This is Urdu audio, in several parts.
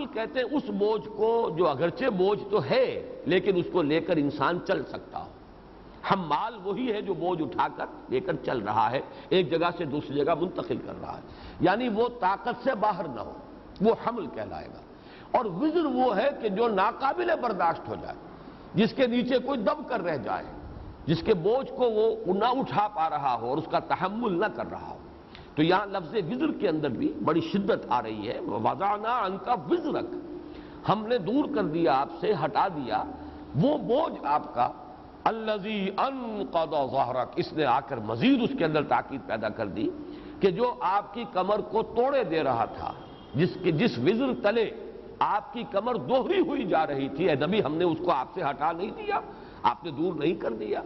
حمل کہتے ہیں اس بوجھ کو جو اگرچہ بوجھ تو ہے لیکن اس کو لے کر انسان چل سکتا ہو. حمال وہی ہے جو بوجھ اٹھا کر لے کر چل رہا ہے، ایک جگہ سے دوسری جگہ منتقل کر رہا ہے، یعنی وہ طاقت سے باہر نہ ہو، وہ حمل کہلائے گا. اور وزر وہ ہے کہ جو ناقابل برداشت ہو جائے، جس کے نیچے کوئی دب کر رہ جائے، جس کے بوجھ کو وہ نہ اٹھا پا رہا ہو اور اس کا تحمل نہ کر رہا ہو. تو یہاں لفظ وزر کے اندر بھی بڑی شدت آ رہی ہے. وَوَضَعْنَا عَنْكَ وِزْرَكَ، ہم نے دور کر دیا آپ سے، ہٹا دیا وہ بوجھ آپ کا. الَّذِي أَنْقَضَ ظَهْرَكَ، اس نے آ کر مزید اس کے اندر تاکید پیدا کر دی کہ جو آپ کی کمر کو توڑے دے رہا تھا، جس وزر تلے آپ کی کمر دوہری ہوئی جا رہی تھی، اے نبی ہم نے اس کو آپ سے ہٹا نہیں دیا، آپ نے دور نہیں کر دیا.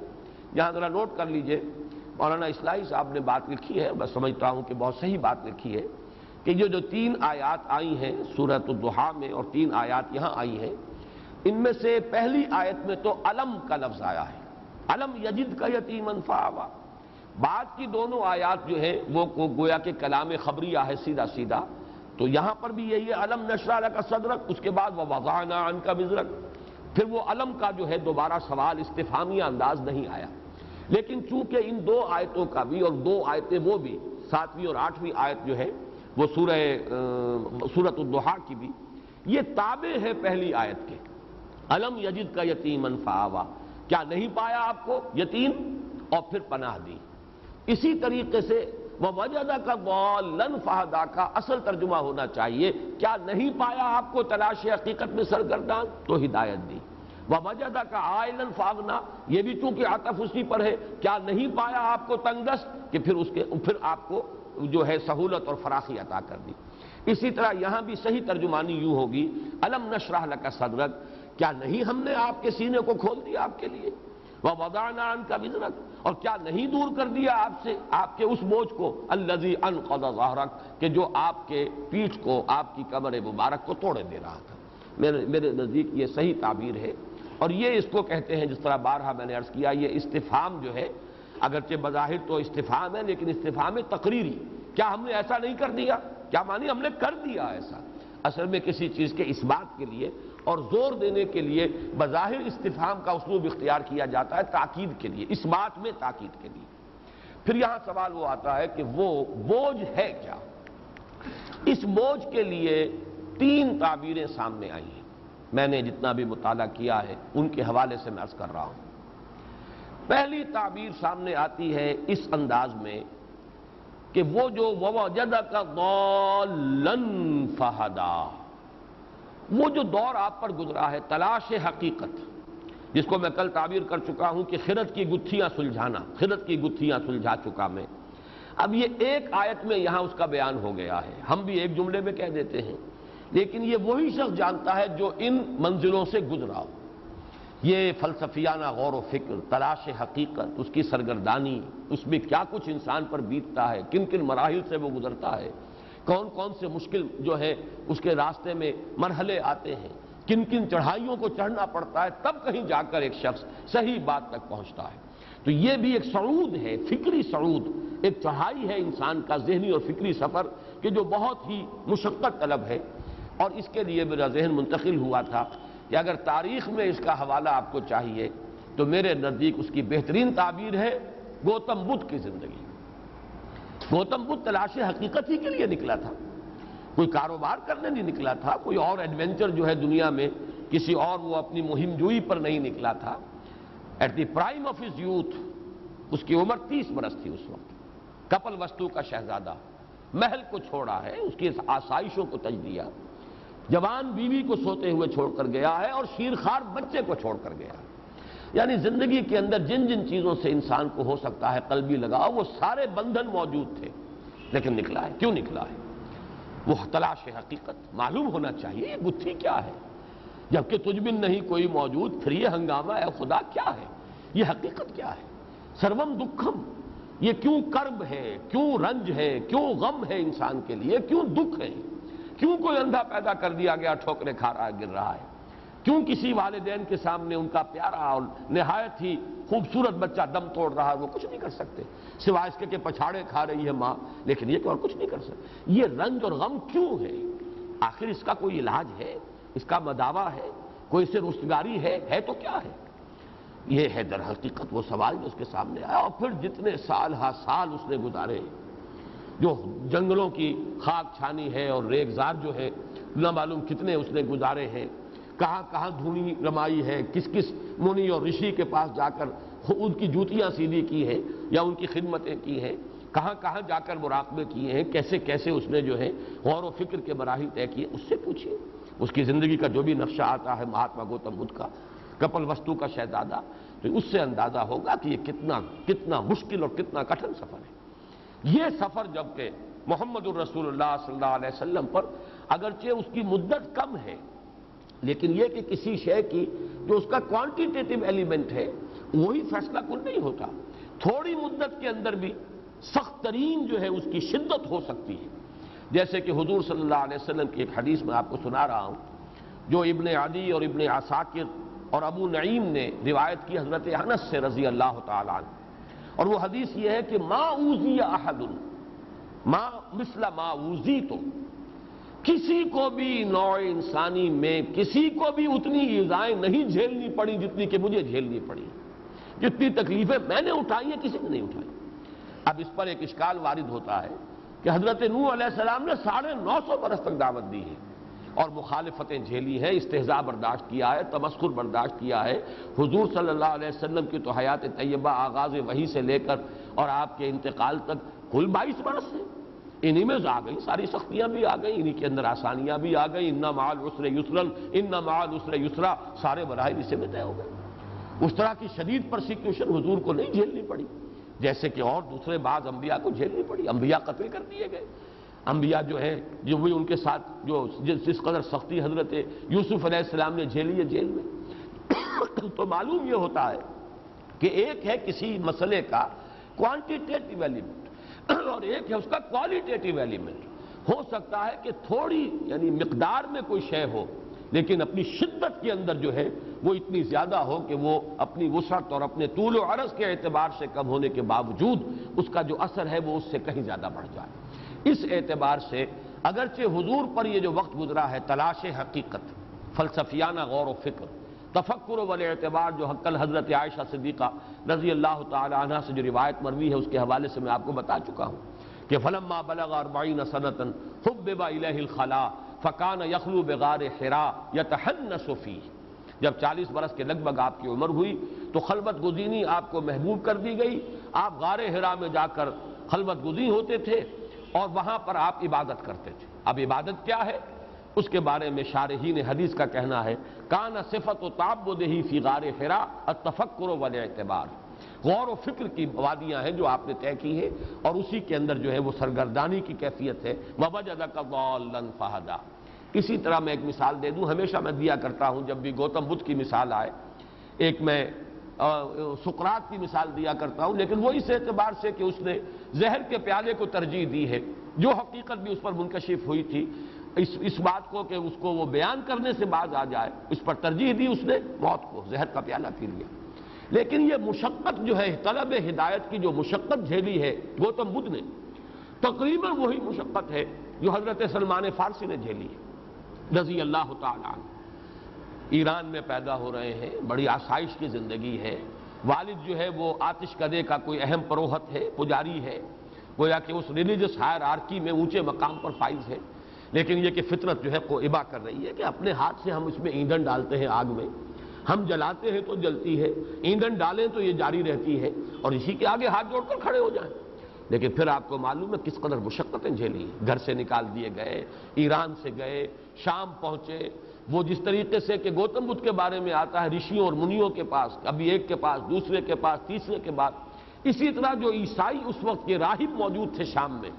یہاں ذرا نوٹ کر لیجئے، مولانا اصلاحی صاحب نے بات لکھی ہے، میں سمجھتا ہوں کہ بہت صحیح بات لکھی ہے کہ یہ جو 3 آیات آئی ہیں سورۃ الضحیٰ میں اور 3 آیات یہاں آئی ہیں، ان میں سے پہلی آیت میں تو علم کا لفظ آیا ہے، علم یجد کا یتیماً فآویٰ. بعد کی دونوں آیات جو ہے وہ گویا کہ کلام خبریہ ہے سیدھا سیدھا. تو یہاں پر بھی یہی ہے علم نشرح لک صدرک، اس کے بعد ووضعنا عنک وزرک. پھر وہ علم کا جو ہے دوبارہ سوال استفہامیہ انداز نہیں آیا. لیکن چونکہ ان 2 آیتوں کا بھی اور 2 آیتیں وہ بھی 7ویں اور 8ویں آیت جو ہے وہ سورۃ الضحیٰ کی بھی یہ تابع ہے پہلی آیت کے. علم یجد کا یتیماً فآویٰ، کیا نہیں پایا آپ کو یتیم اور پھر پناہ دی. اسی طریقے سے وَوَجَدَكَ ضَالًّا فَهَدَىٰ کا اصل ترجمہ ہونا چاہیے کیا نہیں پایا آپ کو تلاش حقیقت میں سرگردان تو ہدایت دی. وَوَجَدَكَ عَائِلًا فَأَغْنَىٰ، یہ بھی چونکہ عطف اسی پر ہے، کیا نہیں پایا آپ کو تنگ دست کہ پھر آپ کو جو ہے سہولت اور فراخی عطا کر دی. اسی طرح یہاں بھی صحیح ترجمانی یوں ہوگی الم نشرح لک صدرک، کیا نہیں ہم نے آپ کے سینے کو کھول دیا آپ کے لیے. وَوَضَعْنَا عَنْكَ وِزْرَكَ، اور کیا نہیں دور کر دیا آپ سے آپ کے اس بوجھ کو الَّذِي أَنْقَضَ ظَهْرَكَ کہ جو آپ کے پیٹھ کو، آپ کی کمر مبارک کو توڑے دے رہا تھا. میرے نزدیک یہ صحیح تعبیر ہے. اور یہ اس کو کہتے ہیں جس طرح بارہا میں نے عرض کیا، یہ استفہام جو ہے اگرچہ بظاہر تو استفہام ہے لیکن استفہام تقریری. کیا ہم نے ایسا نہیں کر دیا، کیا مانی ہم نے کر دیا ایسا. اصل میں کسی چیز کے اس بات کے لیے اور زور دینے کے لیے بظاہر استفہام کا اسلوب اختیار کیا جاتا ہے تاکید کے لیے، اس بات میں تاکید کے لیے. پھر یہاں سوال وہ آتا ہے کہ وہ بوجھ ہے کیا. اس بوجھ کے لیے 3 تعبیریں سامنے آئی ہیں. میں نے جتنا بھی مطالعہ کیا ہے ان کے حوالے سے میں عرض کر رہا ہوں. پہلی تعبیر سامنے آتی ہے اس انداز میں کہ وہ جو وَوَجَدَكَ ضَالًّا فَهَدَىٰ، وہ جو دور آپ پر گزرا ہے تلاش حقیقت، جس کو میں کل تعبیر کر چکا ہوں کہ خرد کی گتھیاں سلجھانا، خرد کی گتھیاں سلجھا چکا میں. اب یہ ایک آیت میں یہاں اس کا بیان ہو گیا ہے، ہم بھی ایک جملے میں کہہ دیتے ہیں، لیکن یہ وہی شخص جانتا ہے جو ان منزلوں سے گزرا ہو. یہ فلسفیانہ غور و فکر، تلاش حقیقت، اس کی سرگردانی، اس میں کیا کچھ انسان پر بیتتا ہے، کن کن مراحل سے وہ گزرتا ہے، کون کون سے مشکل جو ہے اس کے راستے میں مرحلے آتے ہیں، کن کن چڑھائیوں کو چڑھنا پڑتا ہے، تب کہیں جا کر ایک شخص صحیح بات تک پہنچتا ہے. تو یہ بھی ایک صعود ہے، فکری صعود، ایک چڑھائی ہے انسان کا ذہنی اور فکری سفر کہ جو بہت ہی مشقت طلب ہے. اور اس کے لیے میرا ذہن منتقل ہوا تھا کہ اگر تاریخ میں اس کا حوالہ آپ کو چاہیے تو میرے نزدیک اس کی بہترین تعبیر ہے گوتم بدھ کی زندگی. گوتم بدھ تلاش حقیقت ہی کے لیے نکلا تھا، کوئی کاروبار کرنے نہیں نکلا تھا، کوئی اور ایڈونچر جو ہے دنیا میں کسی اور وہ اپنی مہم جوئی پر نہیں نکلا تھا. At the prime of his youth, اس کی عمر 30 برس تھی اس وقت، کپل وستو کا شہزادہ، محل کو چھوڑا ہے، اس کی آسائشوں کو تج دیا، جوان بیوی کو سوتے ہوئے چھوڑ کر گیا ہے اور شیرخوار بچے کو چھوڑ کر گیا ہے. یعنی زندگی کے اندر جن جن چیزوں سے انسان کو ہو سکتا ہے قلبی لگاؤ وہ سارے بندھن موجود تھے، لیکن نکلا ہے. کیوں نکلا ہے؟ وہ تلاش حقیقت. معلوم ہونا چاہیے یہ گتھی کیا ہے، جبکہ تجھ بن نہیں کوئی موجود، پھر یہ ہنگامہ اے خدا کیا ہے، یہ حقیقت کیا ہے. سروم دکھم، یہ کیوں کرب ہے، کیوں رنج ہے، کیوں غم ہے انسان کے لیے، کیوں دکھ ہے، کیوں کوئی اندھا پیدا کر دیا گیا ٹھوکریں کھا رہا ہے، گر رہا ہے، کیوں کسی والدین کے سامنے ان کا پیارا اور نہایت ہی خوبصورت بچہ دم توڑ رہا ہے، وہ کچھ نہیں کر سکتے سوائے اس کے کہ پچھاڑے کھا رہی ہے ماں، لیکن یہ تو اور کچھ نہیں کر سکتے. یہ رنج اور غم کیوں ہے؟ آخر اس کا کوئی علاج ہے، اس کا مداوا ہے، کوئی سے رستگاری ہے تو کیا ہے؟ یہ ہے در حقیقت وہ سوال جو اس کے سامنے آیا۔ اور پھر جتنے سال ہا سال اس نے گزارے، جو جنگلوں کی خاک چھانی ہے اور ریگزار جو ہے نہ معلوم کتنے اس نے گزارے ہیں، کہاں کہاں دھونی رمائی ہے، کس کس منی اور رشی کے پاس جا کر ان کی جوتیاں سیدھی کی ہیں یا ان کی خدمتیں کی ہیں، کہاں کہاں جا کر مراقبے کیے ہیں، کیسے کیسے اس نے جو ہے غور و فکر کے مراحل طے کیے، اس سے پوچھیے۔ اس کی زندگی کا جو بھی نقشہ آتا ہے مہاتما گوتم بدھ کا، کپل وستو کا شہزادہ، تو اس سے اندازہ ہوگا کہ یہ کتنا مشکل اور کتنا کٹھن سفر ہے۔ یہ سفر جبکہ محمد الرسول اللہ صلی اللہ علیہ وسلم پر اگرچہ اس کی مدت کم ہے، لیکن یہ کہ کسی شے کی جو اس کا کوانٹیٹیو ایلیمنٹ ہے وہی فیصلہ کن نہیں ہوتا، تھوڑی مدت کے اندر بھی سخت ترین جو ہے اس کی شدت ہو سکتی ہے۔ جیسے کہ حضور صلی اللہ علیہ وسلم کی ایک حدیث میں آپ کو سنا رہا ہوں، جو ابن عدی اور ابن عساکر اور ابو نعیم نے روایت کی حضرت انس سے رضی اللہ تعالیٰ عنہ، اور وہ حدیث یہ ہے کہ ما اوذی احد ما مثل ما اوذیت، کسی کو بھی نوع انسانی میں کسی کو بھی اتنی ایذائیں نہیں جھیلنی پڑی جتنی کہ مجھے جھیلنی پڑی، جتنی تکلیفیں میں نے اٹھائی ہیں کسی نے نہیں اٹھائی۔ اب اس پر ایک اشکال وارد ہوتا ہے کہ حضرت نوح علیہ السلام نے 950 برس تک دعوت دی ہے اور مخالفتیں جھیلی ہیں، استہزاء برداشت کیا ہے، تمسخر برداشت کیا ہے۔ حضور صلی اللہ علیہ وسلم کی تو حیات طیبہ آغاز وحی سے لے کر اور آپ کے انتقال تک کل 22 برس ہے، انہی میں آ گئی ساری سختیاں بھی آ گئی، انہی کے اندر آسانیاں بھی آ گئی، ان مع العسر یسرا، ان مع العسر یسرا، سارے مراحل اسے میں طے ہو گئے۔ اس طرح کی شدید پرسیکیوشن حضور کو نہیں جھیلنی پڑی جیسے کہ اور دوسرے بعض انبیاء کو جھیلنی پڑی، انبیاء قتل کر دیے گئے، انبیاء جو ہیں جو بھی ان کے ساتھ جو جس قدر سختی حضرت یوسف علیہ السلام نے جھیلی ہے جیل میں۔ تو معلوم یہ ہوتا ہے کہ ایک ہے کسی مسئلے کا کوانٹیٹیو ایلیمنٹ اور ایک ہے اس کا کوالیٹیٹیو ایلیمنٹ۔ ہو سکتا ہے کہ تھوڑی یعنی مقدار میں کوئی شے ہو لیکن اپنی شدت کے اندر جو ہے وہ اتنی زیادہ ہو کہ وہ اپنی وسعت اور اپنے طول و عرض کے اعتبار سے کم ہونے کے باوجود اس کا جو اثر ہے وہ اس سے کہیں زیادہ بڑھ جائے۔ اس اعتبار سے اگرچہ حضور پر یہ جو وقت گزرا ہے تلاش حقیقت، فلسفیانہ غور و فکر، تفکر والاعتبار، جو کل حضرت عائشہ صدیقہ رضی اللہ تعالی عنہا سے جو روایت مروی ہے اس کے حوالے سے میں آپ کو بتا چکا ہوں کہ فلما بلغ 40 سنة حبب الیہ الخلاء فکان یخلو بغار حراء یتحنس فیہ، جب 40 برس کے لگ بھگ آپ کی عمر ہوئی تو خلوت گزینی آپ کو محبوب کر دی گئی، آپ غار حراء میں جا کر خلوت گزین ہوتے تھے اور وہاں پر آپ عبادت کرتے تھے۔ اب عبادت کیا ہے اس کے بارے میں شارحین حدیث کا کہنا ہے کان صفت و تعبدہ فی غار حراء التفکر والاعتبار، غور و فکر کی وادیاں ہیں جو آپ نے طے کی ہیں اور اسی کے اندر جو ہے وہ سرگردانی کی کیفیت ہے۔ ووجدک ضالا فہدی۔ اسی طرح میں ایک مثال دے دوں، ہمیشہ میں دیا کرتا ہوں جب بھی گوتم بدھ کی مثال آئے، ایک میں سقراط کی مثال دیا کرتا ہوں، لیکن وہ اس اعتبار سے کہ اس نے زہر کے پیالے کو ترجیح دی ہے، جو حقیقت بھی اس پر منکشف ہوئی تھی، اس بات کو کہ اس کو وہ بیان کرنے سے باز آ جائے، اس پر ترجیح دی اس نے موت کو، زہر کا پیالہ پی لیا۔ لیکن یہ مشقت جو ہے طلب ہدایت کی جو مشقت جھیلی ہے گوتم بدھ نے، تقریباً وہی مشقت ہے جو حضرت سلمان فارسی نے جھیلی ہے رضی اللہ تعالیٰ عنہ۔ ایران میں پیدا ہو رہے ہیں، بڑی آسائش کی زندگی ہے، والد جو ہے وہ آتش کدے کا کوئی اہم پروہت ہے، پجاری ہے، گویا کہ اس ریلیجس ہائرارکی میں اونچے مقام پر فائز ہے، لیکن یہ کہ فطرت جو ہے کو ابا کر رہی ہے کہ اپنے ہاتھ سے ہم اس میں ایندھن ڈالتے ہیں، آگ میں ہم جلاتے ہیں تو جلتی ہے، ایندھن ڈالیں تو یہ جاری رہتی ہے اور اسی کے آگے ہاتھ جوڑ کر کھڑے ہو جائیں۔ لیکن پھر آپ کو معلوم ہے کس قدر مشقتیں جھیلی، گھر سے نکال دیے گئے، ایران سے گئے، شام پہنچے، وہ جس طریقے سے کہ گوتم بدھ کے بارے میں آتا ہے رشیوں اور منیوں کے پاس، کبھی ایک کے پاس، دوسرے کے پاس، تیسرے کے بعد، اسی طرح جو عیسائی اس وقت کے راہب موجود تھے شام میں،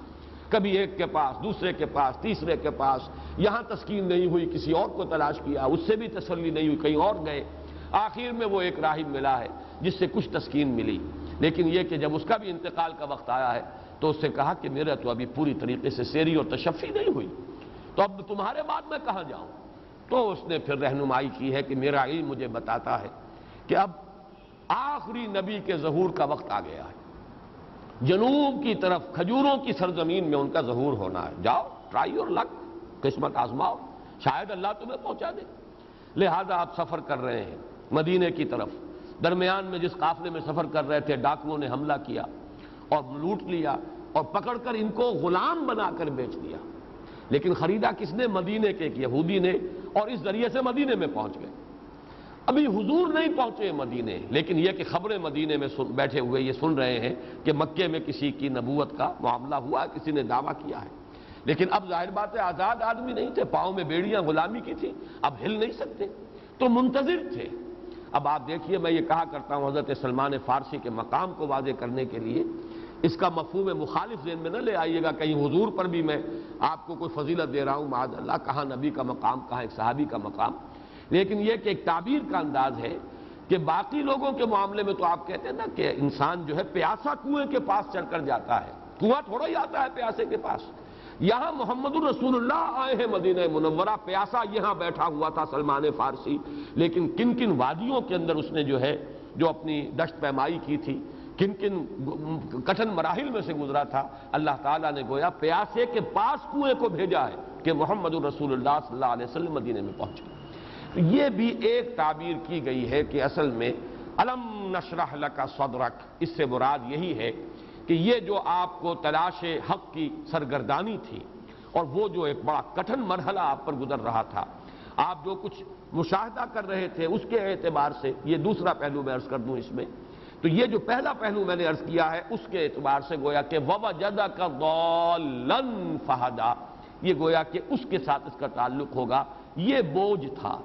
کبھی ایک کے پاس، دوسرے کے پاس، تیسرے کے پاس، یہاں تسکین نہیں ہوئی کسی اور کو تلاش کیا، اس سے بھی تسلی نہیں ہوئی کہیں اور گئے، آخر میں وہ ایک راہب ملا ہے جس سے کچھ تسکین ملی، لیکن یہ کہ جب اس کا بھی انتقال کا وقت آیا ہے تو اس سے کہا کہ میرا تو ابھی پوری طریقے سے سیری اور تشفی نہیں ہوئی، تو اب تمہارے بعد میں کہاں جاؤں؟ تو اس نے پھر رہنمائی کی ہے کہ میرا علم مجھے بتاتا ہے کہ اب آخری نبی کے ظہور کا وقت آ گیا ہے، جنوب کی طرف کھجوروں کی سرزمین میں ان کا ظہور ہونا ہے، جاؤ ٹرائی اور لک، قسمت آزماؤ۔ شاید اللہ تمہیں پہنچا دے۔ لہذا آپ سفر کر رہے ہیں مدینے کی طرف، درمیان میں جس قافلے میں سفر کر رہے تھے ڈاکوؤں نے حملہ کیا اور لوٹ لیا اور پکڑ کر ان کو غلام بنا کر بیچ دیا۔ لیکن خریدا کس نے؟ مدینے کے ایک یہودی نے، اور اس ذریعے سے مدینے میں پہنچ گئے۔ ابھی حضور نہیں پہنچے مدینے، لیکن یہ کہ خبریں مدینے میں بیٹھے ہوئے یہ سن رہے ہیں کہ مکے میں کسی کی نبوت کا معاملہ ہوا ہے، کسی نے دعویٰ کیا ہے۔ لیکن اب ظاہر بات ہے آزاد آدمی نہیں تھے، پاؤں میں بیڑیاں غلامی کی تھی، اب ہل نہیں سکتے، تو منتظر تھے۔ اب آپ دیکھیے، میں یہ کہا کرتا ہوں حضرت سلمان فارسی کے مقام کو واضح کرنے کے لیے، اس کا مفہوم مخالف ذہن میں نہ لے آئیے گا کہیں حضور پر بھی میں آپ کو کوئی فضیلت دے رہا ہوں، معاذ اللہ، کہاں نبی کا مقام، کہاں ایک صحابی کا مقام، لیکن یہ کہ ایک تعبیر کا انداز ہے کہ باقی لوگوں کے معاملے میں تو آپ کہتے ہیں نا کہ انسان جو ہے پیاسا کنویں کے پاس چڑھ کر جاتا ہے، کنواں تھوڑا ہی آتا ہے پیاسے کے پاس۔ یہاں محمد الرسول اللہ آئے ہیں مدینہ منورہ، پیاسا یہاں بیٹھا ہوا تھا سلمان فارسی، لیکن کن کن وادیوں کے اندر اس نے جو ہے جو اپنی دشت پیمائی کی تھی، کن کن کٹھن مراحل میں سے گزرا تھا، اللہ تعالیٰ نے گویا پیاسے کے پاس کنویں کو بھیجا ہے کہ محمد الرسول اللہ صلی اللہ علیہ وسلم مدینے میں پہنچے۔ یہ بھی ایک تعبیر کی گئی ہے کہ اصل میں الم نشرح لک صدرک، اس سے مراد یہی ہے کہ یہ جو آپ کو تلاش حق کی سرگردانی تھی اور وہ جو ایک بڑا کٹھن مرحلہ آپ پر گزر رہا تھا، آپ جو کچھ مشاہدہ کر رہے تھے اس کے اعتبار سے، یہ دوسرا پہلو میں عرض کر دوں اس میں، تو یہ جو پہلا پہلو میں نے عرض کیا ہے اس کے اعتبار سے گویا کہ وَوَجَدَكَ ضَالًّا فَهَدَىٰ، یہ گویا کہ اس کے ساتھ اس کا تعلق ہوگا۔ یہ بوجھ تھا،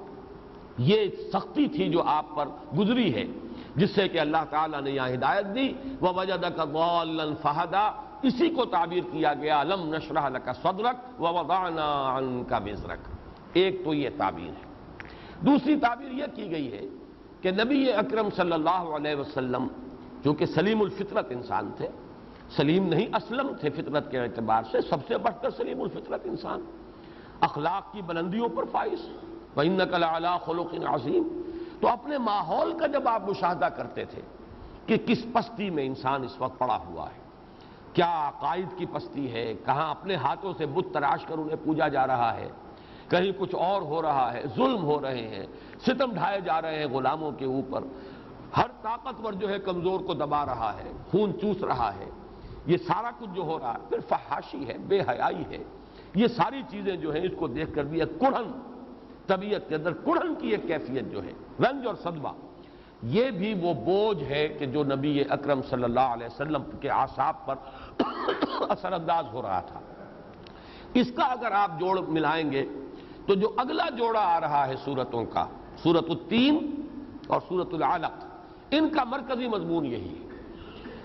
یہ سختی تھی جو آپ پر گزری ہے، جس سے کہ اللہ تعالیٰ نے یہاں ہدایت دی، وَوَجَدَكَ ضَالًّا فَهَدَىٰ، اسی کو تعبیر کیا گیا الم نشرح لک صدرک ووضعنا عنک وزرک۔ ایک تو یہ تعبیر ہے۔ دوسری تعبیر یہ کی گئی ہے کہ نبی اکرم صلی اللہ علیہ وسلم جو کہ سلیم الفطرت انسان تھے، سلیم نہیں اسلم تھے فطرت کے اعتبار سے، سب سے بڑھ کر سلیم الفطرت انسان، اخلاق کی بلندیوں پر فائز، وَإِنَّكَ لَعَلَىٰ خُلُقٍ عَظِيمٍ۔ تو اپنے ماحول کا جب آپ مشاہدہ کرتے تھے کہ کس پستی میں انسان اس وقت پڑا ہوا ہے، کیا عقائد کی پستی ہے، کہاں اپنے ہاتھوں سے بت تراش کر انہیں پوجا جا رہا ہے، کہیں کچھ اور ہو رہا ہے، ظلم ہو رہے ہیں، ستم ڈھائے جا رہے ہیں غلاموں کے اوپر، ہر طاقتور جو ہے کمزور کو دبا رہا ہے، خون چوس رہا ہے، یہ سارا کچھ جو ہو رہا ہے، پھر فحاشی ہے، بے حیائی ہے، یہ ساری چیزیں جو ہیں اس کو دیکھ کر بھی ایک کڑھن، طبیعت کے اندر کڑھن کی ایک کیفیت جو ہے، رنج اور صدمہ، یہ بھی وہ بوجھ ہے کہ جو نبی اکرم صلی اللہ علیہ وسلم کے اعصاب پر اثر انداز ہو رہا تھا۔ اس کا اگر آپ جوڑ ملائیں گے تو جو اگلا جوڑا آ رہا ہے سورتوں کا، سورۃ التین اور سورۃ العلق، ان کا مرکزی مضمون یہی ہے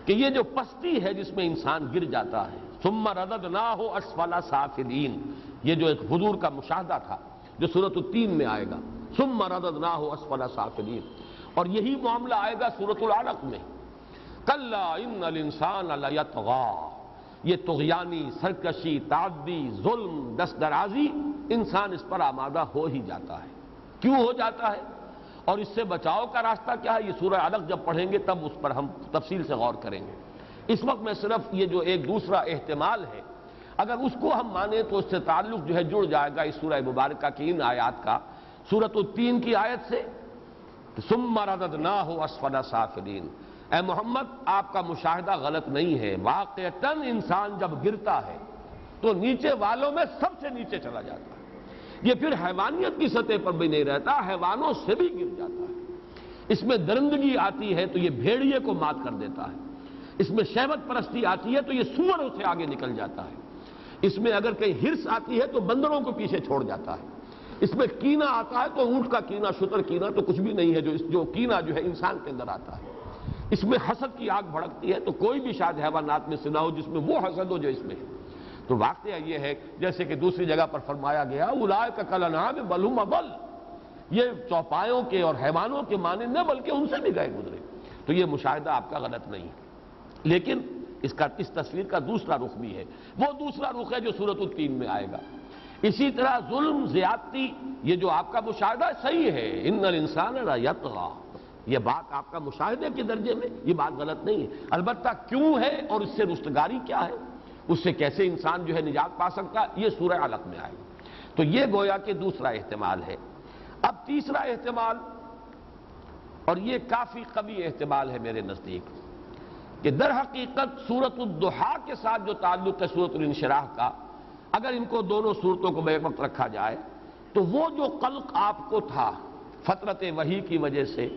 کہ یہ جو پستی ہے جس میں انسان گر جاتا ہے، ثم رددناہ اسفل سافلین، یہ جو ایک حضور کا مشاہدہ تھا جو سورۃ التین میں آئے گا، ثم رددناہ اسفل سافلین، اور یہی معاملہ آئے گا سورۃ العلق میں، کلا ان الانسان لیطغی، یہ طغیانی، سرکشی، تعدی، ظلم، دست درازی، انسان اس پر آمادہ ہو ہی جاتا ہے۔ کیوں ہو جاتا ہے اور اس سے بچاؤ کا راستہ کیا ہے، یہ سورہ علق جب پڑھیں گے تب اس پر ہم تفصیل سے غور کریں گے۔ اس وقت میں صرف یہ جو ایک دوسرا احتمال ہے، اگر اس کو ہم مانیں تو اس سے تعلق جو ہے جڑ جائے گا اس سورہ مبارکہ کی ان آیات کا، سورۃ التین کی آیت سے، ثم رددناہ اسفل سافلین۔ اے محمد، آپ کا مشاہدہ غلط نہیں ہے، واقعتاً انسان جب گرتا ہے تو نیچے والوں میں سب سے نیچے چلا جاتا ہے، یہ پھر حیوانیت کی سطح پر بھی نہیں رہتا، حیوانوں سے بھی گر جاتا ہے۔ اس میں درندگی آتی ہے تو یہ بھیڑیے کو مات کر دیتا ہے، اس میں شہوت پرستی آتی ہے تو یہ سوروں سے آگے نکل جاتا ہے، اس میں اگر کہیں ہرس آتی ہے تو بندروں کو پیچھے چھوڑ جاتا ہے، اس میں کینہ آتا ہے تو اونٹ کا کینہ، شتر کینہ تو کچھ بھی نہیں ہے جو کینہ جو ہے انسان کے اندر آتا ہے، اس میں حسد کی آگ بھڑکتی ہے تو کوئی بھی شاید حیوانات میں سے نہ ہو جس میں وہ حسد ہو جو اس میں ہے۔ تو واقعہ یہ ہے جیسے کہ دوسری جگہ پر فرمایا گیا اولئک کالانعام بل هم اضل، یہ چوپایوں کے اور حیوانوں کے مانند نہ بلکہ ان سے بھی گئے گزرے۔ تو یہ مشاہدہ آپ کا غلط نہیں ہے، لیکن اس تصویر کا دوسرا رخ بھی ہے، وہ دوسرا رخ ہے جو سورۃ التین میں آئے گا۔ اسی طرح ظلم، زیادتی، یہ جو آپ کا مشاہدہ صحیح ہے، ان الانسان لیطغی، یہ بات آپ کا مشاہدے کے درجے میں، یہ بات غلط نہیں ہے، البتہ کیوں ہے اور اس سے رستگاری کیا ہے، اس سے کیسے انسان جو ہے نجات پا سکتا ہے، یہ سورہ علق میں آئے گا۔ تو یہ گویا کہ دوسرا احتمال ہے۔ اب تیسرا احتمال، اور یہ کافی قوی احتمال ہے میرے نزدیک، کہ در حقیقت سورۃ الضحیٰ کے ساتھ جو تعلق ہے سورۃ الانشراح کا، اگر ان کو دونوں صورتوں کو بیک وقت رکھا جائے تو وہ جو قلق آپ کو تھا فترت وحی کی وجہ سے،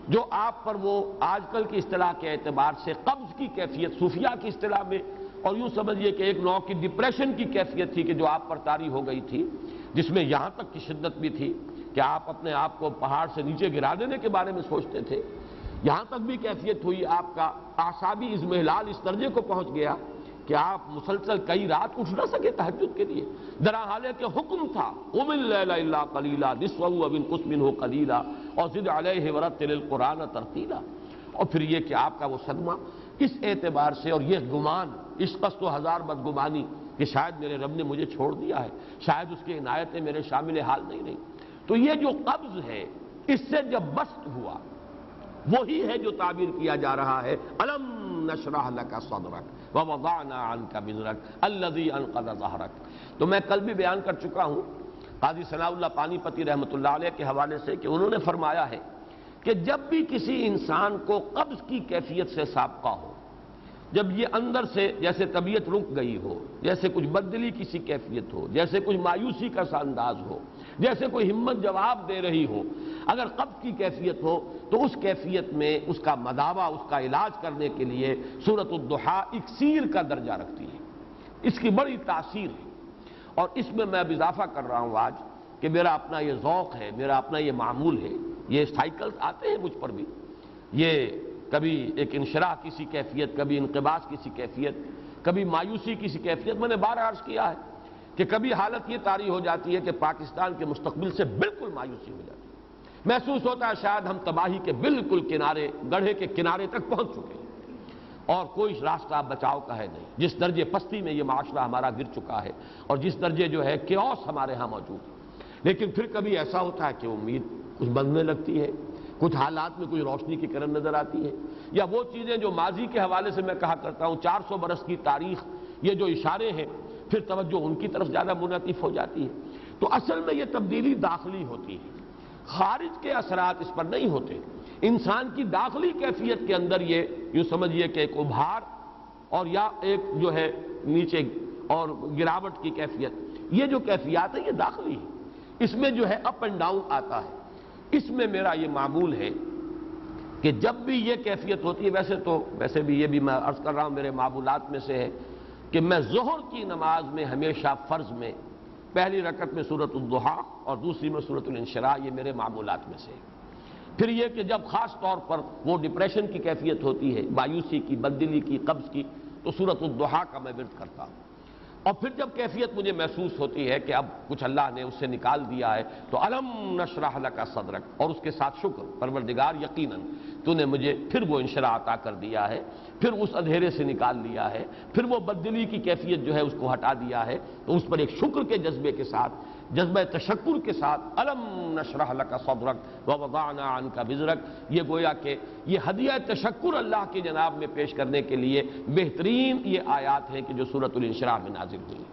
جو آپ پر وہ آج کل کی اصطلاح کے اعتبار سے قبض کی کیفیت، صوفیہ کی اصطلاح میں، اور یوں سمجھیے کہ ایک نوع کی ڈپریشن کی کیفیت تھی کہ جو آپ پر طاری ہو گئی تھی، جس میں یہاں تک کی شدت بھی تھی کہ آپ اپنے آپ کو پہاڑ سے نیچے گرا دینے کے بارے میں سوچتے تھے، یہاں تک بھی کیفیت ہوئی، آپ کا اعصابی اضمحلال اس درجے کو پہنچ گیا کہ آپ مسلسل کئی رات اٹھ نہ سکے تہجد کے لیے، درحالے کہ حکم تھا قم اللیل الا قلیلا نصفہ او انقص منہ قلیلا اور زد علیہ ورتل القرآن ترتیلا۔ اور پھر یہ کہ آپ کا وہ صدمہ اس اعتبار سے، اور یہ گمان، اس قصد و ہزار بدگمانی کہ شاید میرے رب نے مجھے چھوڑ دیا ہے، شاید اس کی عنایتیں میرے شامل حال نہیں رہی، تو یہ جو قبض ہے اس سے جب بست ہوا، وہی ہے جو تعبیر کیا جا رہا ہے الم نشرح لک صدرک ووضعنا عنک وزرک الذی انقض ظہرک۔ تو میں کل بھی بیان کر چکا ہوں قاضی ثناء اللہ پانی پتی رحمۃ اللہ علیہ کے حوالے سے کہ انہوں نے فرمایا ہے کہ جب بھی کسی انسان کو قبض کی کیفیت سے سابقہ ہو، جب یہ اندر سے جیسے طبیعت رک گئی ہو، جیسے کچھ بددلی کی سی کیفیت ہو، جیسے کچھ مایوسی کا سا انداز ہو، جیسے کوئی ہمت جواب دے رہی ہو، اگر قبض کی کیفیت ہو تو اس کیفیت میں اس کا مداوع، اس کا علاج کرنے کے لیے سورۃ الضحیٰ اکسیر کا درجہ رکھتی ہے، اس کی بڑی تاثیر ہے۔ اور اس میں اب اضافہ کر رہا ہوں آج کہ میرا اپنا یہ ذوق ہے، میرا اپنا یہ معمول ہے، یہ سائیکلز آتے ہیں مجھ پر بھی، یہ کبھی ایک انشراح کی سی کیفیت، کبھی انقباض کی سی کیفیت، کبھی مایوسی کی سی کیفیت۔ میں نے بار عرض کیا ہے کہ کبھی حالت یہ طاری ہو جاتی ہے کہ پاکستان کے مستقبل سے بالکل مایوسی ہو جاتی ہے، محسوس ہوتا ہے شاید ہم تباہی کے بالکل کنارے، گڑھے کے کنارے تک پہنچ چکے ہیں اور کوئی راستہ بچاؤ کا ہے نہیں، جس درجے پستی میں یہ معاشرہ ہمارا گر چکا ہے اور جس درجے جو ہے کیوس ہمارے ہاں موجود ہے۔ لیکن پھر کبھی ایسا ہوتا ہے کہ امید کچھ بننے لگتی ہے، کچھ حالات میں کچھ روشنی کی کرن نظر آتی ہے، یا وہ چیزیں جو ماضی کے حوالے سے میں کہا کرتا ہوں 400 برس کی تاریخ، یہ جو اشارے ہیں، پھر توجہ ان کی طرف زیادہ منعطف ہو جاتی ہے۔ تو اصل میں یہ تبدیلی داخلی ہوتی ہے، خارج کے اثرات اس پر نہیں ہوتے، انسان کی داخلی کیفیت کے اندر یہ یوں سمجھیے کہ ایک ابھار اور یا ایک جو ہے نیچے اور گراوٹ کی کیفیت، یہ جو کیفیات ہے یہ داخلی ہے، اس میں جو ہے اپ اینڈ ڈاؤن آتا ہے۔ اس میں میرا یہ معمول ہے کہ جب بھی یہ کیفیت ہوتی ہے، ویسے بھی یہ بھی میں عرض کر رہا ہوں میرے معمولات میں سے ہے کہ میں ظہر کی نماز میں ہمیشہ فرض میں پہلی رکعت میں سورۃ الضحیٰ اور دوسری میں سورۃ الانشراح، یہ میرے معمولات میں سے ہے۔ پھر یہ کہ جب خاص طور پر وہ ڈپریشن کی کیفیت ہوتی ہے، مایوسی کی، بددلی کی، قبض کی، تو سورۃ الضحیٰ کا میں ورد کرتا ہوں۔ اور پھر جب کیفیت مجھے محسوس ہوتی ہے کہ اب کچھ اللہ نے اس سے نکال دیا ہے تو الم نشرح لک صدرک، اور اس کے ساتھ شکر، پروردگار یقیناً تو نے مجھے پھر وہ انشراح عطا کر دیا ہے، پھر اس اندھیرے سے نکال لیا ہے، پھر وہ بددلی کی کیفیت جو ہے اس کو ہٹا دیا ہے، تو اس پر ایک شکر کے جذبے کے ساتھ، جذبہ تشکر کے ساتھ الم نشرح لک صدرک ووضعنا عنک وزرک، یہ گویا کہ یہ ہدیہ تشکر اللہ کی جناب میں پیش کرنے کے لیے بہترین یہ آیات ہیں کہ جو سورۃ الانشراح میں نازل ہوئی۔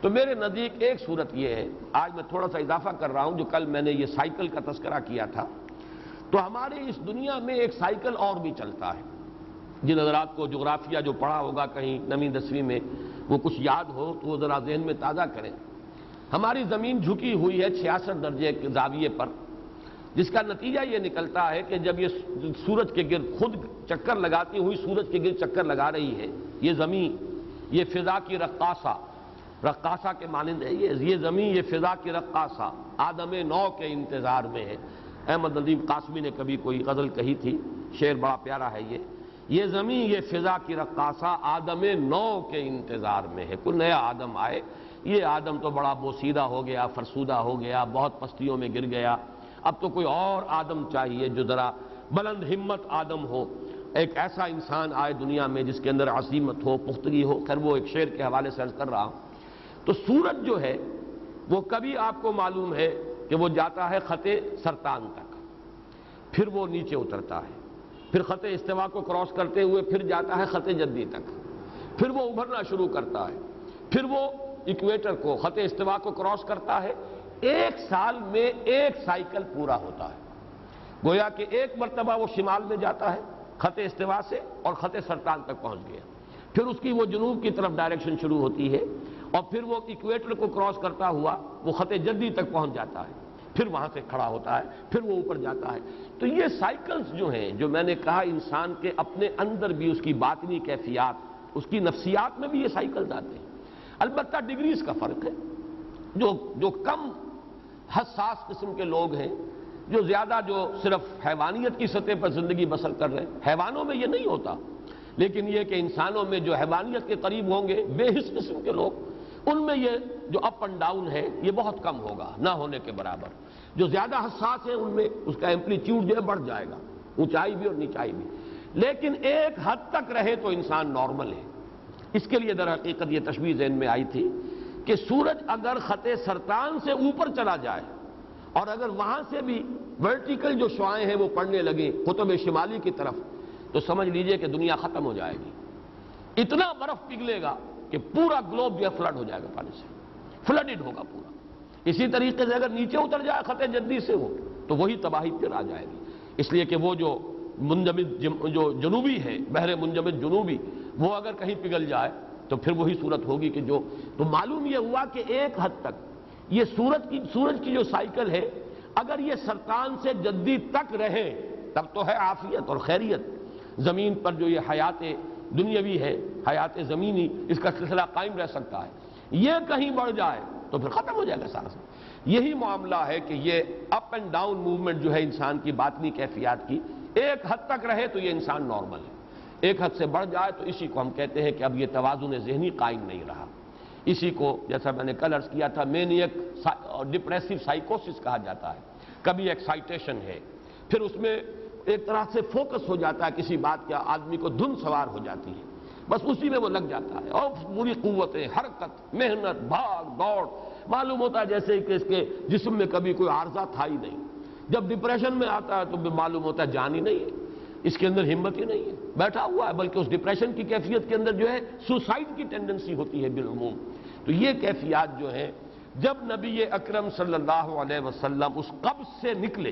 تو میرے نزدیک ایک صورت یہ ہے، آج میں تھوڑا سا اضافہ کر رہا ہوں، جو کل میں نے یہ سائیکل کا تذکرہ کیا تھا، تو ہمارے اس دنیا میں ایک سائیکل اور بھی چلتا ہے۔ جن حضرات کو جغرافیہ جو پڑھا ہوگا کہیں 9ویں 10ویں میں وہ کچھ یاد ہو تو وہ ذرا ذہن میں تازہ کریں۔ ہماری زمین جھکی ہوئی ہے 66 درجے کے زاویے پر، جس کا نتیجہ یہ نکلتا ہے کہ جب یہ سورج کے گرد خود چکر لگاتی ہوئی سورج کے گرد چکر لگا رہی ہے یہ زمین، یہ فضا کی رقاصہ کے مانند ہے یہ زمین، یہ فضا کی رقاصہ آدم نو کے انتظار میں ہے۔ احمد ندیم قاسمی نے کبھی کوئی غزل کہی تھی، شعر بڑا پیارا ہے یہ زمین یہ فضا کی رقاصہ آدم نو کے انتظار میں ہے، کوئی نیا آدم آئے، یہ آدم تو بڑا بوسیدہ ہو گیا، فرسودہ ہو گیا، بہت پستیوں میں گر گیا، اب تو کوئی اور آدم چاہیے جو ذرا بلند ہمت آدم ہو، ایک ایسا انسان آئے دنیا میں جس کے اندر عظیمت ہو، پختگی ہو۔ خیر وہ ایک شعر کے حوالے سے عرض کر رہا ہوں۔ تو سورج جو ہے وہ کبھی آپ کو معلوم ہے کہ وہ جاتا ہے خط سرطان تک، پھر وہ نیچے اترتا ہے، پھر خط استوا کو کراس کرتے ہوئے پھر جاتا ہے خط جدی تک، پھر وہ ابھرنا شروع کرتا ہے، پھر وہ ایکویٹر کو، خط استوا کو کراس کرتا ہے، 1 سال میں 1 سائیکل پورا ہوتا ہے۔ گویا کہ ایک مرتبہ وہ شمال میں جاتا ہے خط استوا سے اور خط سرطان تک پہنچ گیا، پھر اس کی وہ جنوب کی طرف ڈائریکشن شروع ہوتی ہے، اور پھر وہ ایکویٹر کو کراس کرتا ہوا وہ خط جدی تک پہنچ جاتا ہے، پھر وہاں سے کھڑا ہوتا ہے، پھر وہ اوپر جاتا ہے۔ تو یہ سائیکلز جو ہیں، جو میں نے کہا انسان کے اپنے اندر بھی اس کی باطنی کیفیات، اس کی نفسیات میں بھی یہ سائیکلز آتے ہیں۔ البتہ ڈگریز کا فرق ہے، جو کم حساس قسم کے لوگ ہیں، جو زیادہ جو صرف حیوانیت کی سطح پر زندگی بسر کر رہے ہیں، حیوانوں میں یہ نہیں ہوتا، لیکن یہ کہ انسانوں میں جو حیوانیت کے قریب ہوں گے بے حس قسم کے لوگ، ان میں یہ جو اپ اینڈ ڈاؤن ہے یہ بہت کم ہوگا، نہ ہونے کے برابر۔ جو زیادہ حساس ہیں ان میں اس کا ایمپلیٹیوڈ جو ہے بڑھ جائے گا، اونچائی بھی اور نیچائی بھی، لیکن ایک حد تک رہے تو انسان نارمل ہے۔ اس کے لیے در حقیقت یہ تشبیہ ذہن میں آئی تھی کہ سورج اگر خط سرطان سے اوپر چلا جائے اور اگر وہاں سے بھی ورٹیکل جو شعاعیں ہیں وہ پڑنے لگیں قطب شمالی کی طرف، تو سمجھ لیجئے کہ دنیا ختم ہو جائے گی۔ اتنا برف پگھلے گا کہ پورا گلوب جو ہے فلڈ ہو جائے گا، پانی سے فلڈڈ ہوگا پورا۔ اسی طریقے سے اگر نیچے اتر جائے خط جدی سے وہ، تو وہی تباہی پھر آ جائے گی۔ اس لیے کہ وہ جو منجمد جو جنوبی ہے، بحر منجمد جنوبی، وہ اگر کہیں پگھل جائے تو پھر وہی صورت ہوگی کہ جو، تو معلوم یہ ہوا کہ ایک حد تک یہ سورج کی جو سائیکل ہے، اگر یہ سرطان سے جدی تک رہے تب تو ہے عافیت اور خیریت۔ زمین پر جو یہ حیات دنیاوی ہے، حیات زمینی، اس کا سلسلہ قائم رہ سکتا ہے۔ یہ کہیں بڑھ جائے تو پھر ختم ہو جائے گا سارا۔ یہی معاملہ ہے کہ یہ اپ اینڈ ڈاؤن موومنٹ جو ہے انسان کی باطنی کیفیات کی، ایک حد تک رہے تو یہ انسان نارمل ہے، ایک حد سے بڑھ جائے تو اسی کو ہم کہتے ہیں کہ اب یہ توازن ذہنی قائم نہیں رہا۔ اسی کو جیسا میں نے کل عرض کیا تھا مینیک ڈپریسو سائیکوسس کہا جاتا ہے۔ کبھی ایکسائٹیشن ہے، پھر اس میں ایک طرح سے فوکس ہو جاتا ہے کسی بات کا، آدمی کو دھن سوار ہو جاتی ہے، بس اسی میں وہ لگ جاتا ہے، اور پوری قوتیں، حرکت، محنت، بھاگ دوڑ، معلوم ہوتا ہے جیسے کہ اس کے جسم میں کبھی کوئی عارضہ تھا ہی نہیں۔ جب ڈپریشن میں آتا ہے تو معلوم ہوتا ہے جان ہی نہیں ہے، اس کے اندر ہمت ہی نہیں ہے، بیٹھا ہوا ہے، بلکہ اس ڈپریشن کی کیفیت کے اندر جو ہے سوسائڈ کی ٹینڈنسی ہوتی ہے بالعموم۔ تو یہ کیفیات جو ہیں، جب نبی اکرم صلی اللہ علیہ وسلم اس قبض سے نکلے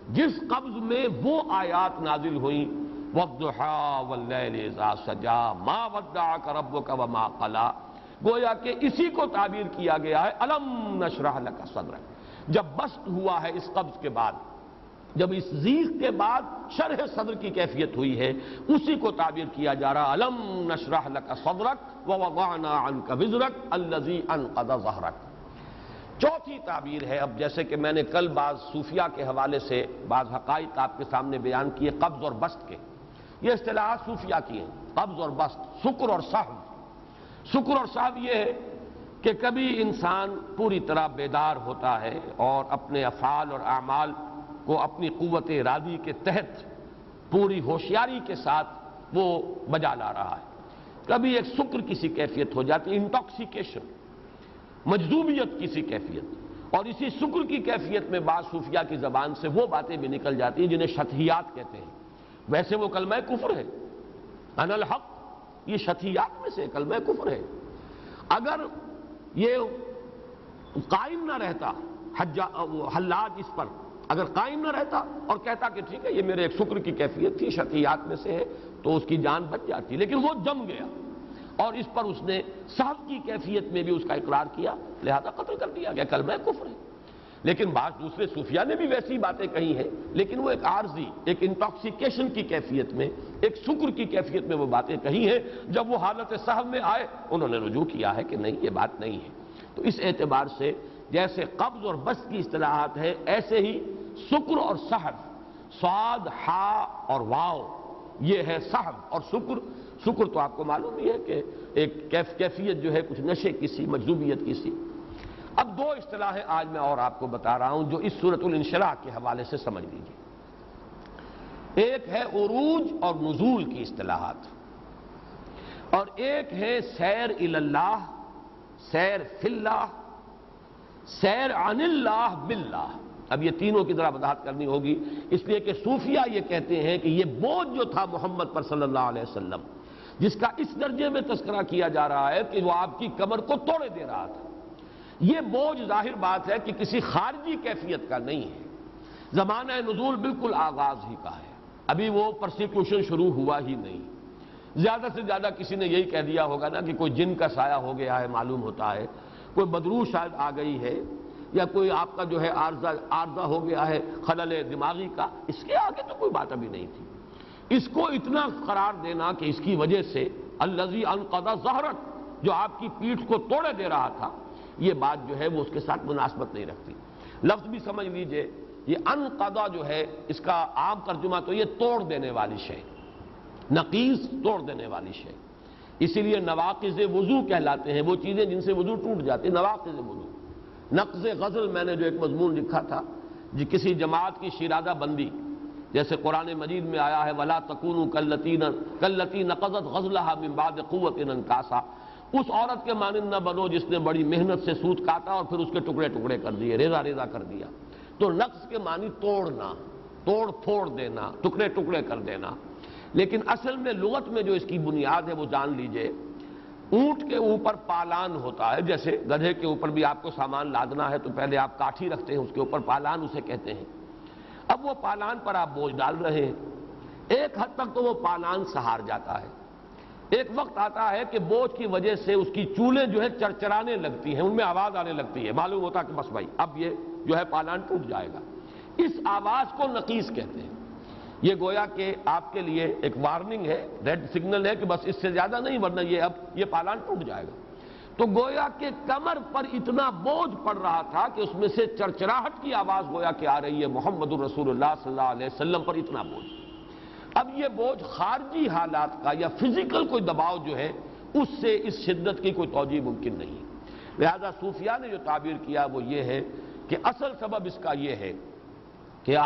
جس قبض میں وہ آیات نازل ہوئیں، وَالضُّحَىٰ وَاللَّيْلِ إِذَا سَجَىٰ مَا وَدَّعَكَ رَبُّكَ وَمَا قَلَىٰ، گویا کہ اسی کو تعبیر کیا گیا ہے أَلَمْ نَشْرَحْ لَكَ صَدْرَكَ۔ جب بسط ہوا ہے اس قبض کے بعد، جب اس ضیق کے بعد شرح صدر کی کیفیت ہوئی ہے، اسی کو تعبیر کیا جا رہا أَلَمْ نَشْرَحْ لَكَ صَدْرَكَ وَوَضَعْنَا عَنْكَ وِزْرَكَ الَّذِي أَنقَضَ ظَهْرَكَ۔ چوتھی تعبیر ہے، اب جیسے کہ میں نے کل بعض صوفیہ کے حوالے سے بعض حقائق آپ کے سامنے بیان کیے قبض اور بسط کے، یہ اصطلاحات صوفیہ کی ہیں، قبض اور بسط، سکر اور سہو۔ سکر اور سہو یہ ہے کہ کبھی انسان پوری طرح بیدار ہوتا ہے اور اپنے افعال اور اعمال کو اپنی قوت ارادی کے تحت پوری ہوشیاری کے ساتھ وہ بجا لا رہا ہے، کبھی ایک سکر کسی کیفیت ہو جاتی ہے، انٹاکسیکیشن، مجذوبیت کسی کیفیت، اور اسی سکر کی کیفیت میں بعض صوفیہ کی زبان سے وہ باتیں بھی نکل جاتی ہیں جنہیں شطحیات کہتے ہیں۔ ویسے وہ کلمہ کفر ہے، انا الحق، یہ شطحیات میں سے کلمہ کفر ہے۔ اگر یہ قائم نہ رہتا حلاج اس پر، اگر قائم نہ رہتا اور کہتا کہ ٹھیک ہے یہ میرے ایک شکر کی کیفیت تھی، شطحیات میں سے ہے، تو اس کی جان بچ جاتی، لیکن وہ جم گیا اور اس پر اس نے سہو کی کیفیت میں بھی اس کا اقرار کیا، لہذا قتل کر دیا گیا، کلمہ کفر ہے۔ لیکن بعض دوسرے صوفیہ نے بھی ویسی باتیں کہی ہیں، لیکن وہ ایک عارضی، ایک انٹاکسیکیشن کی کیفیت میں، ایک سکر کی کیفیت میں وہ باتیں کہی ہیں، جب وہ حالت سہو میں آئے انہوں نے رجوع کیا ہے کہ نہیں یہ بات نہیں ہے۔ تو اس اعتبار سے جیسے قبض اور بسط کی اصطلاحات ہے، ایسے ہی سکر اور سہو، صاد، ہا اور واو، یہ ہے سہو اور سکر۔ سکر تو آپ کو معلوم ہی ہے کہ ایک کیفیت جو ہے کچھ نشے کی سی، مجذوبیت کی سی۔ اب دو اصطلاحیں آج میں اور آپ کو بتا رہا ہوں جو اس سورۃ الانشراح کے حوالے سے سمجھ لیجیے۔ ایک ہے عروج اور نزول کی اصطلاحات، اور ایک ہے سیر الی اللہ، سیر فی اللہ، سیر عن اللہ باللہ۔ اب یہ تینوں کی ذرا وضاحت کرنی ہوگی، اس لیے کہ صوفیہ یہ کہتے ہیں کہ یہ بوجھ جو تھا محمد پر صلی اللہ علیہ وسلم، جس کا اس درجے میں تذکرہ کیا جا رہا ہے کہ وہ آپ کی کمر کو توڑے دے رہا تھا۔ یہ بوجھ ظاہر بات ہے کہ کسی خارجی کیفیت کا نہیں ہے، زمانہ نزول بالکل آغاز ہی کا ہے، ابھی وہ پرسیکیوشن شروع ہوا ہی نہیں۔ زیادہ سے زیادہ کسی نے یہی کہہ دیا ہوگا نا کہ کوئی جن کا سایہ ہو گیا ہے، معلوم ہوتا ہے کوئی بدروح شاید آ گئی ہے، یا کوئی آپ کا جو ہے عارضہ ہو گیا ہے خلل دماغی کا، اس کے آگے تو کوئی بات ابھی نہیں تھی۔ اس کو اتنا قرار دینا کہ اس کی وجہ سے الذی انقض ظہرک، جو آپ کی پیٹھ کو توڑے دے رہا تھا، یہ بات جو ہے وہ اس کے ساتھ مناسبت نہیں رکھتی۔ لفظ بھی سمجھ لیجئے، یہ انقضا جو ہے اس کا عام ترجمہ تو یہ توڑ دینے والی شے، نقیض توڑ دینے والی شے، اسی لیے نواقض وضو کہلاتے ہیں وہ چیزیں جن سے وضو ٹوٹ جاتے ہیں، نواقض وضو۔ نقض غزل میں نے جو ایک مضمون لکھا تھا، کسی جماعت کی شیرازہ بندی، جیسے قرآن مجید میں آیا ہے وَلَا تَكُونُوا كَالَّتِي نَقَضَتْ غَزْلَهَا مِن بَعْدِ قُوَّةٍ أَنْكَاثًا، اس عورت کے مانند نہ بنو جس نے بڑی محنت سے سوت کاٹا اور پھر اس کے ٹکڑے ٹکڑے کر دیے، ریزہ ریزہ کر دیا۔ تو نقض کے معنی توڑنا، توڑ پھوڑ دینا، ٹکڑے ٹکڑے کر دینا۔ لیکن اصل میں لغت میں جو اس کی بنیاد ہے وہ جان لیجئے، اونٹ کے اوپر پالان ہوتا ہے، جیسے گدھے کے اوپر بھی آپ کو سامان لادنا ہے تو پہلے آپ کاٹھی رکھتے ہیں، اس کے اوپر پالان اسے کہتے ہیں۔ اب وہ پالان پر آپ بوجھ ڈال رہے ہیں، ایک حد تک تو وہ پالان سہار جاتا ہے، ایک وقت آتا ہے کہ بوجھ کی وجہ سے اس کی چولیں جو ہے چرچرانے لگتی ہیں، ان میں آواز آنے لگتی ہے، معلوم ہوتا کہ بس بھائی اب یہ جو ہے پالان ٹوٹ جائے گا۔ اس آواز کو نقیض کہتے ہیں۔ یہ گویا کہ آپ کے لیے ایک وارننگ ہے، ریڈ سگنل ہے کہ بس اس سے زیادہ نہیں، ورنہ یہ پالان ٹوٹ جائے گا۔ تو گویا کہ کمر پر اتنا بوجھ پڑ رہا تھا کہ اس میں سے چرچراہٹ کی آواز گویا کہ آ رہی ہے، محمد الرسول اللہ صلی اللہ علیہ وسلم پر اتنا بوجھ۔ اب یہ بوجھ خارجی حالات کا یا فزیکل کوئی دباؤ جو ہے اس سے اس شدت کی کوئی توجیہ ممکن نہیں۔ لہذا صوفیاء نے جو تعبیر کیا وہ یہ ہے کہ اصل سبب اس کا یہ ہے کہ